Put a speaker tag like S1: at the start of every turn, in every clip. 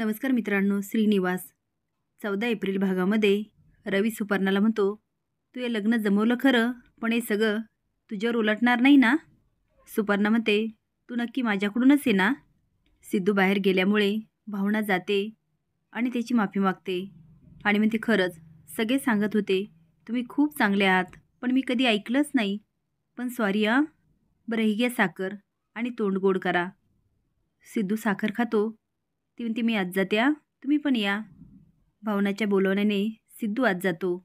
S1: नमस्कार मित्रांनो, श्रीनिवास 14 एप्रिल भागामध्ये रवी सुपर्णाला म्हणतो, तू हे लग्न जमवलं खरं, पण हे सगळं तुझ्यावर उलटणार नाही ना? सुपर्णा म्हणते, तू नक्की माझ्याकडूनच आहे ना? सिद्धू बाहेर गेल्यामुळे भावना जाते आणि त्याची माफी मागते आणि म्हणते, खरंच सगळे सांगत होते तुम्ही खूप चांगले आहात, पण मी कधी ऐकलंच नाही. पण सॉरी हां. बरं ही घ्या साखर आणि तोंड गोड करा. सिद्धू साखर खातो. ती म्हणते, मी आज जाते हां, तुम्ही पण या. भावनाच्या बोलवण्याने सिद्धू आत जातो.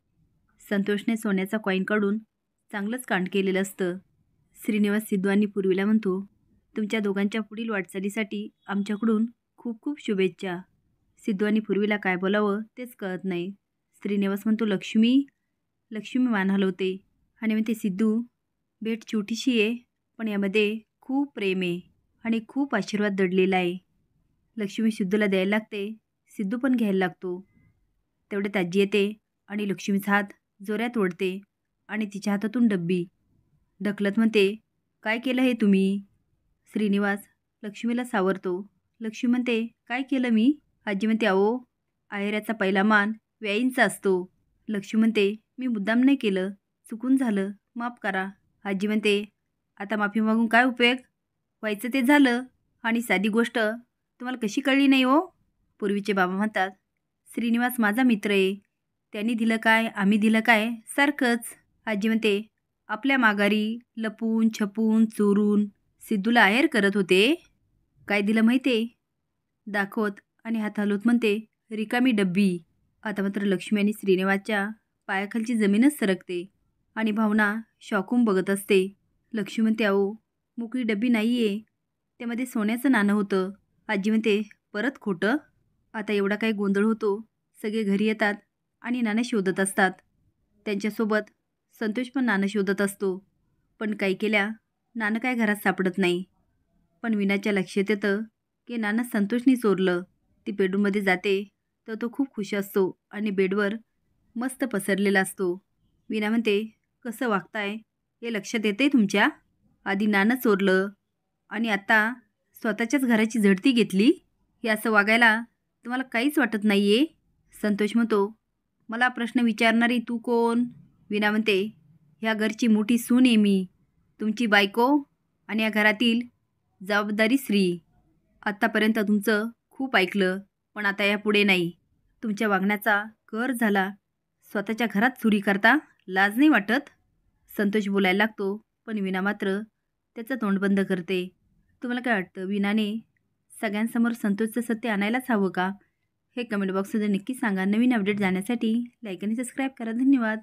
S1: संतोषने सोन्याचा कॉईन काढून चांगलंच कांड केलेलं असतं. श्रीनिवास सिद्धू आणि पूर्वीला म्हणतो, तुमच्या दोघांच्या पुढील वाटचालीसाठी आमच्याकडून खूप खूप शुभेच्छा. सिद्धू आणि पूर्वीला काय बोलावं तेच कळत नाही. श्रीनिवास म्हणतो, लक्ष्मी. लक्ष्मी मान हलवते आणि म्हणते, सिद्धू भेट छोटीशी आहे, पण यामध्ये खूप प्रेम आहे आणि खूप आशीर्वाद दडलेला आहे. लक्ष्मी सिद्धूला द्यायला लागते. सिद्धू पण घ्यायला लागतो. तेवढ्यात आजी येते आणि लक्ष्मीचा हात जोरात ओढते आणि तिच्या हातातून डब्बी ढकलत म्हणते, काय केलं हे तुम्ही? श्रीनिवास लक्ष्मीला सावरतो. लक्ष्मी म्हणते, काय केलं मी? आजी म्हणते, अहो आहेराचा पहिला मान व्याईंचा असतो. लक्ष्मी म्हणते, मी मुद्दाम नाही केलं, चुकून झालं, माफ करा. आजी म्हणते, आता माफी मागून काय उपयोग? व्हायचं ते झालं. आणि साधी गोष्ट तुम्हाला कशी कळली नाही हो? पूर्वीचे बाबा म्हणतात, श्रीनिवास माझा मित्र आहे, त्यांनी दिलं काय आम्ही दिलं काय सारखंच. आजी म्हणते, आपल्या माघारी लपून छपून चोरून सिद्धूला आहेर करत होते. काय दिलं माहिती आहे? दाखवत आणि हात हलवत म्हणते, रिकामी डब्बी. आता मात्र लक्ष्मी आणि श्रीनिवासच्या पायाखालची जमीनच सरकते आणि भावना शॉकून बघत असते. लक्ष्मी म्हणते, अहो मोकळी डब्बी नाही आहे, त्यामध्ये सोन्याचं नाणं होतं. आजी म्हणते, परत खोटं? आता एवढा काही गोंधळ होतो. सगळे घरी येतात आणि नाणं शोधत असतात. त्यांच्यासोबत संतोष पण नाणं शोधत असतो. पण काही केल्या नाणं काय घरात सापडत नाही. पण विनाच्या लक्षात येतं की नाणं संतोषनी चोरलं. ती बेडरूममध्ये जाते तर तो खूप खुश असतो आणि बेडवर मस्त पसरलेला असतो. विना म्हणते, कसं वागताय हे लक्षात येतंय तुमच्या? आधी नाणं चोरलं आणि आता स्वतःच्याच घराची झडती घेतली. हे असं वागायला तुम्हाला काहीच वाटत नाही आहे? संतोष म्हणतो, मला प्रश्न विचारणारी तू कोण? विना म्हणते, ह्या घरची मोठी सून आहे मी, तुमची बायको आणि या घरातील जबाबदारी स्त्री. आत्तापर्यंत तुमचं खूप ऐकलं, पण आता यापुढे नाही. तुमच्या वागण्याचा कहर झाला. स्वतःच्या घरात चोरी करता लाज नाही वाटत? संतोष बोलायला लागतो, पण विना मात्र त्याचं तोंड बंद करते. तुम्हाला काय वाटतं, विनाने सगळ्यांसमोर संतोषचं सत्य आणायलाच हवं का? हे कमेंट बॉक्समध्ये नक्की सांगा. नवीन अपडेट जाण्यासाठी लाईक आणि सबस्क्राईब करा. धन्यवाद.